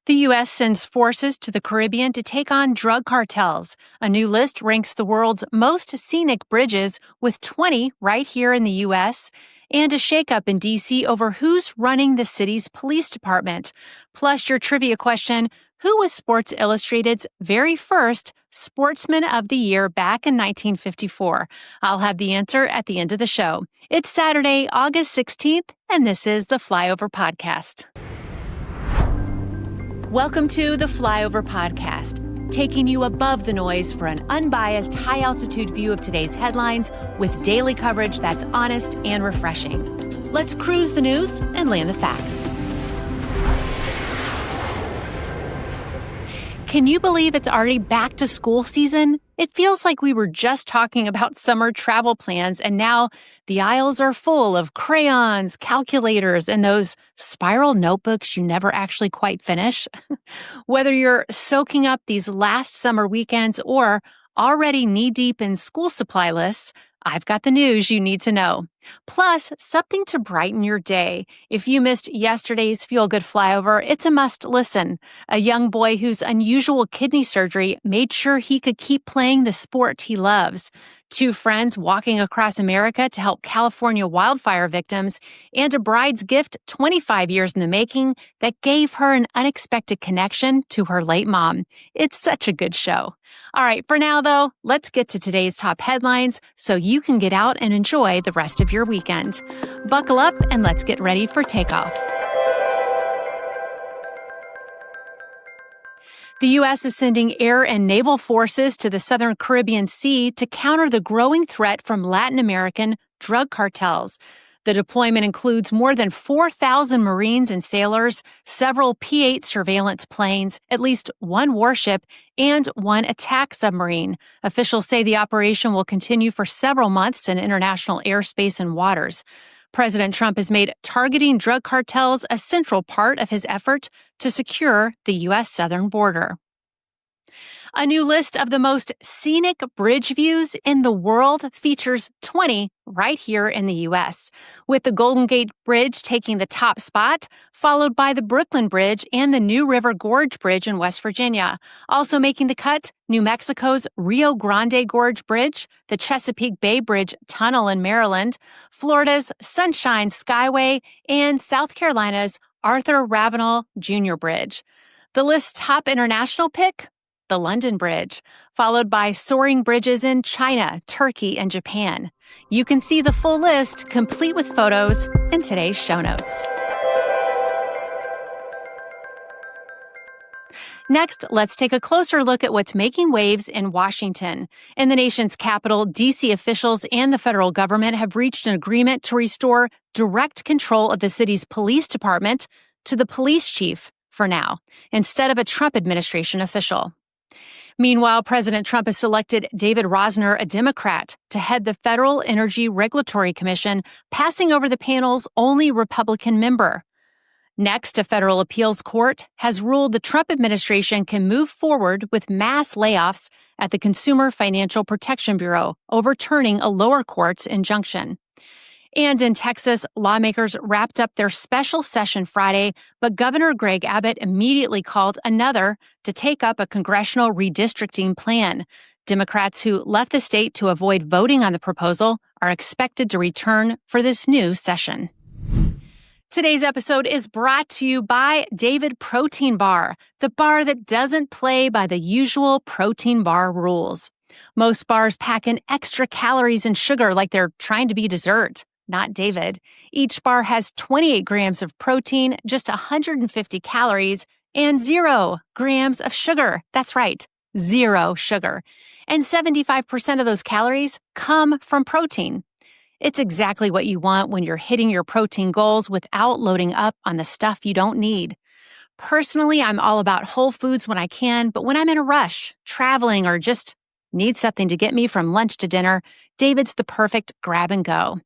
The U.S. sends forces to the Caribbean to take on drug cartels. A new list ranks the world's most scenic bridges, with 20 right here in the U.S., and a shakeup in D.C. over who's running the city's police department. Plus, your trivia question: who was Sports Illustrated's very first Sportsman of the Year back in 1954? I'll have the answer at the end of the show. It's Saturday, August 16th, and this is the Flyover Podcast. Welcome to the Flyover Podcast, taking you above the noise for an unbiased, high-altitude view of today's headlines with daily coverage that's honest and refreshing. Let's cruise the news and land the facts. Can you believe it's already back to school season? It feels like we were just talking about summer travel plans, and now the aisles are full of crayons, calculators, and those spiral notebooks you never actually quite finish. Whether you're soaking up these last summer weekends or already knee-deep in school supply lists, I've got the news you need to know. Plus, something to brighten your day. If you missed yesterday's Feel Good Flyover, it's a must listen. A young boy whose unusual kidney surgery made sure he could keep playing the sport he loves. Two friends walking across America to help California wildfire victims, and a bride's gift 25 years in the making that gave her an unexpected connection to her late mom. It's such a good show. All right, for now, though, let's get to today's top headlines so you can get out and enjoy the rest of your weekend. Buckle up and let's get ready for takeoff. The U.S. is sending air and naval forces to the southern Caribbean Sea to counter the growing threat from Latin American drug cartels. The deployment includes more than 4,000 Marines and sailors, several P-8 surveillance planes, at least one warship, and one attack submarine. Officials say the operation will continue for several months in international airspace and waters. President Trump has made targeting drug cartels a central part of his effort to secure the U.S. southern border. A new list of the most scenic bridge views in the world features 20 right here in the U.S., with the Golden Gate Bridge taking the top spot, followed by the Brooklyn Bridge and the New River Gorge Bridge in West Virginia. Also making the cut, New Mexico's Rio Grande Gorge Bridge, the Chesapeake Bay Bridge Tunnel in Maryland, Florida's Sunshine Skyway, and South Carolina's Arthur Ravenel Jr. Bridge. The list's top international pick: the London Bridge, followed by soaring bridges in China, Turkey, and Japan. You can see the full list, complete with photos, in today's show notes. Next, let's take a closer look at what's making waves in Washington. In the nation's capital, D.C. officials and the federal government have reached an agreement to restore direct control of the city's police department to the police chief for now, instead of a Trump administration official. Meanwhile, President Trump has selected David Rosner, a Democrat, to head the Federal Energy Regulatory Commission, passing over the panel's only Republican member. Next, a federal appeals court has ruled the Trump administration can move forward with mass layoffs at the Consumer Financial Protection Bureau, overturning a lower court's injunction. And in Texas, lawmakers wrapped up their special session Friday, but Governor Greg Abbott immediately called another to take up a congressional redistricting plan. Democrats who left the state to avoid voting on the proposal are expected to return for this new session. Today's episode is brought to you by David Protein Bar, the bar that doesn't play by the usual protein bar rules. Most bars pack in extra calories and sugar like they're trying to be dessert. Not David. Each bar has 28 grams of protein, just 150 calories, and 0 grams of sugar. That's right, 0 sugar. And 75% of those calories come from protein. It's exactly what you want when you're hitting your protein goals without loading up on the stuff you don't need. Personally, I'm all about whole foods when I can, but when I'm in a rush, traveling, or just need something to get me from lunch to dinner, David's the perfect grab and go.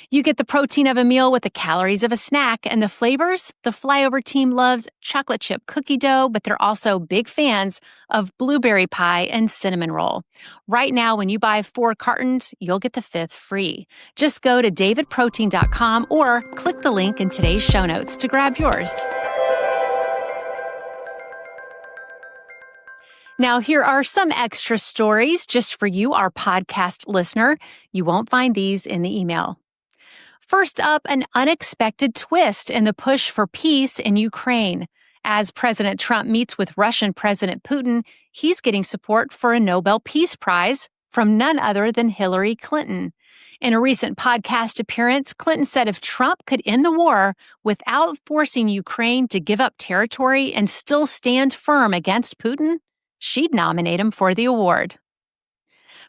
You get the protein of a meal with the calories of a snack, and the flavors? The Flyover team loves chocolate chip cookie dough, but they're also big fans of blueberry pie and cinnamon roll. Right now, when you buy 4 cartons, you'll get the 5th free. Just go to davidprotein.com or click the link in today's show notes to grab yours. Now, here are some extra stories just for you, our podcast listener. You won't find these in the email. First up, an unexpected twist in the push for peace in Ukraine. As President Trump meets with Russian President Putin, he's getting support for a Nobel Peace Prize from none other than Hillary Clinton. In a recent podcast appearance, Clinton said if Trump could end the war without forcing Ukraine to give up territory and still stand firm against Putin, she'd nominate him for the award.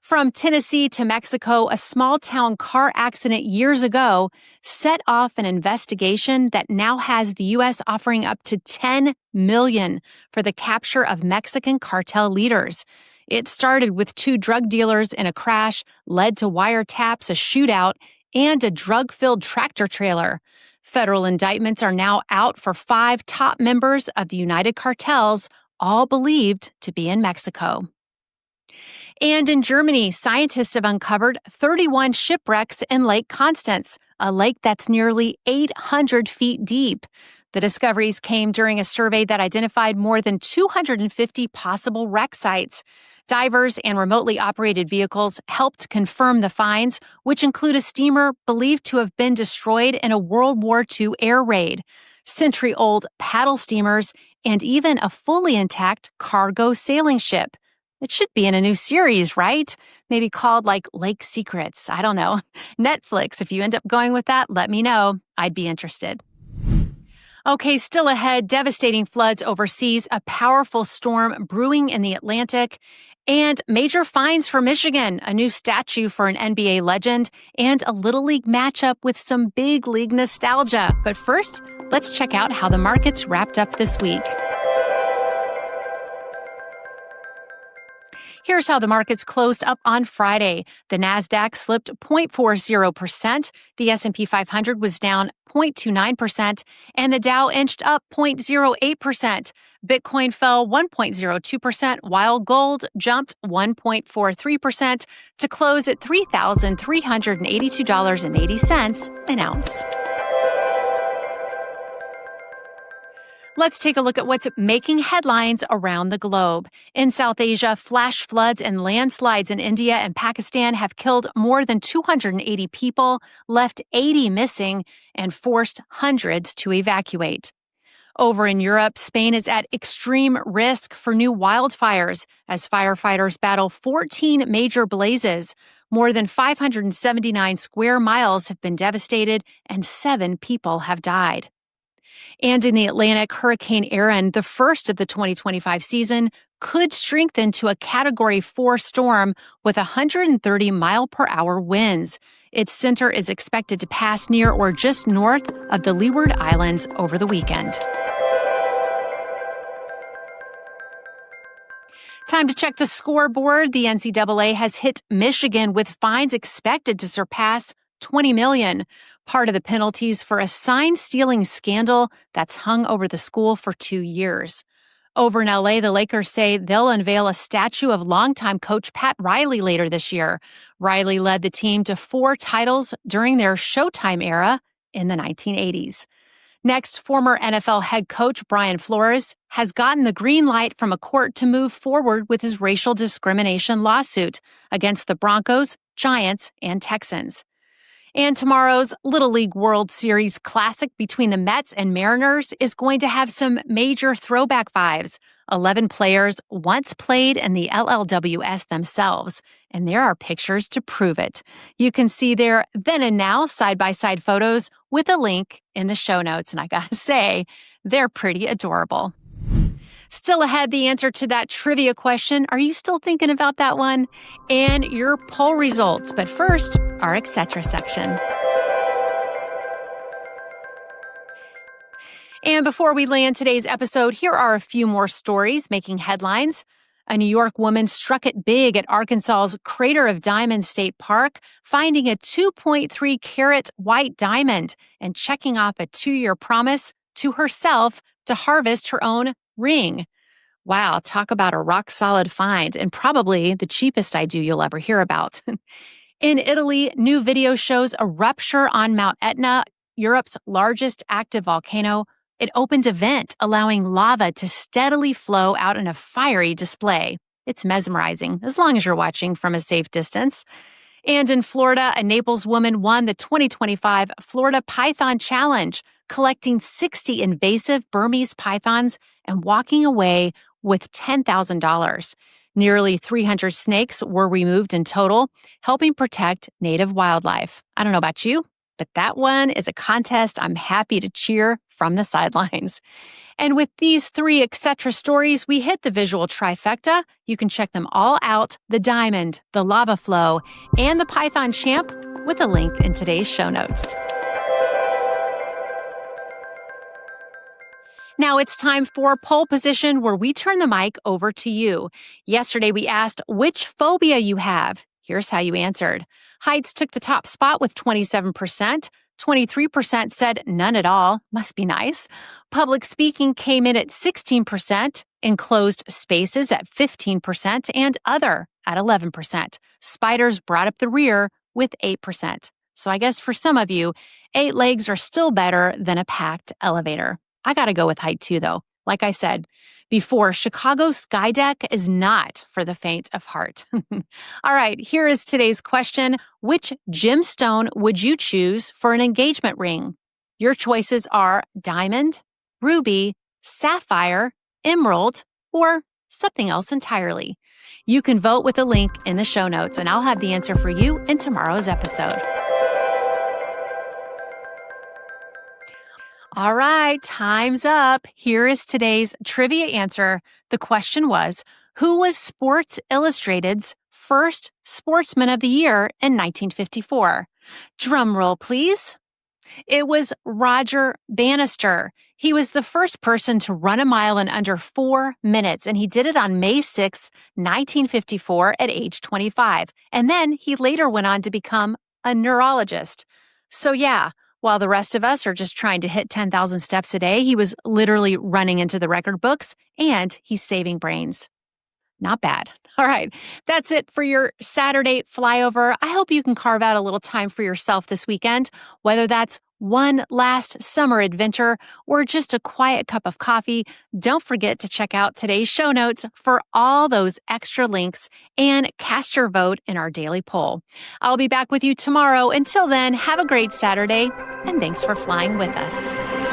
From Tennessee to Mexico, a small-town car accident years ago set off an investigation that now has the U.S. offering up to $10 million for the capture of Mexican cartel leaders. It started with 2 drug dealers in a crash, led to wiretaps, a shootout, and a drug-filled tractor trailer. Federal indictments are now out for 5 top members of the United Cartels, all believed to be in Mexico. And in Germany, scientists have uncovered 31 shipwrecks in Lake Constance, a lake that's nearly 800 feet deep. The discoveries came during a survey that identified more than 250 possible wreck sites. Divers and remotely operated vehicles helped confirm the finds, which include a steamer believed to have been destroyed in a World War II air raid, century-old paddle steamers, and even a fully intact cargo sailing ship. It should be in a new series, right? Maybe called like Lake Secrets. I don't know. Netflix, if you end up going with that, let me know. I'd be interested. Okay, still ahead, devastating floods overseas, a powerful storm brewing in the Atlantic, and major fines for Michigan, a new statue for an NBA legend, and a Little League matchup with some big league nostalgia. But first, let's check out how the markets wrapped up this week. Here's how the markets closed up on Friday. The Nasdaq slipped 0.40%, the S&P 500 was down 0.29%, and the Dow inched up 0.08%. Bitcoin fell 1.02%, while gold jumped 1.43% to close at $3,382.80 an ounce. Let's take a look at what's making headlines around the globe. In South Asia, flash floods and landslides in India and Pakistan have killed more than 280 people, left 80 missing, and forced hundreds to evacuate. Over in Europe, Spain is at extreme risk for new wildfires as firefighters battle 14 major blazes. More than 579 square miles have been devastated, and 7 people have died. And in the Atlantic, Hurricane Erin, the first of the 2025 season, could strengthen to a Category 4 storm with 130-mile-per-hour winds. Its center is expected to pass near or just north of the Leeward Islands over the weekend. Time to check the scoreboard. The NCAA has hit Michigan with fines expected to surpass $20 million, part of the penalties for a sign-stealing scandal that's hung over the school for 2 years. Over in LA, the Lakers say they'll unveil a statue of longtime coach Pat Riley later this year. Riley led the team to 4 titles during their Showtime era in the 1980s. Next, former NFL head coach Brian Flores has gotten the green light from a court to move forward with his racial discrimination lawsuit against the Broncos, Giants, and Texans. And tomorrow's Little League World Series Classic between the Mets and Mariners is going to have some major throwback vibes. 11 players once played in the LLWS themselves, and there are pictures to prove it. You can see their then and now side-by-side photos with a link in the show notes, and I gotta say, they're pretty adorable. Still ahead, the answer to that trivia question. Are you still thinking about that one? And your poll results. But first, our etc. section. And before we land today's episode, here are a few more stories making headlines. A New York woman struck it big at Arkansas's Crater of Diamonds State Park, finding a 2.3-carat white diamond and checking off a 2-year promise to herself to harvest her own ring. Wow, talk about a rock-solid find, and probably the cheapest I do you'll ever hear about. In Italy, new video shows a rupture on Mount Etna, Europe's largest active volcano, It opened a vent, allowing lava to steadily flow out in a fiery display. It's mesmerizing, as long as you're watching from a safe distance. And in Florida, a Naples woman won the 2025 Florida Python Challenge, collecting 60 invasive Burmese pythons and walking away with $10,000. Nearly 300 snakes were removed in total, helping protect native wildlife. I don't know about you, but that one is a contest I'm happy to cheer from the sidelines. And with these 3 etc. stories, we hit the visual trifecta. You can check them all out: the diamond, the lava flow, and the Python champ, with a link in today's show notes. Now it's time for Pole Position, where we turn the mic over to you. Yesterday we asked which phobia you have. Here's how you answered. Heights took the top spot with 27%. 23% said none at all. Must be nice. Public speaking came in at 16%. Enclosed spaces at 15%. And other at 11%. Spiders brought up the rear with 8%. So I guess for some of you, 8 legs are still better than a packed elevator. I gotta go with height too, though. Like I said before, Chicago Skydeck is not for the faint of heart. All right, here is today's question. Which gemstone would you choose for an engagement ring? Your choices are diamond, ruby, sapphire, emerald, or something else entirely. You can vote with a link in the show notes, and I'll have the answer for you in tomorrow's episode. All right, time's up. Here is today's trivia answer. The question was, who was Sports Illustrated's first Sportsman of the Year in 1954? Drum roll, please. It was Roger Bannister. He was the first person to run a mile in under 4 minutes, and he did it on May 6, 1954 at age 25. And then he later went on to become a neurologist. So yeah, while the rest of us are just trying to hit 10,000 steps a day, he was literally running into the record books, and he's saving brains. Not bad. All right, that's it for your Saturday flyover. I hope you can carve out a little time for yourself this weekend, whether that's one last summer adventure or just a quiet cup of coffee. Don't forget to check out today's show notes for all those extra links and cast your vote in our daily poll. I'll be back with you tomorrow. Until then, have a great Saturday, and thanks for flying with us.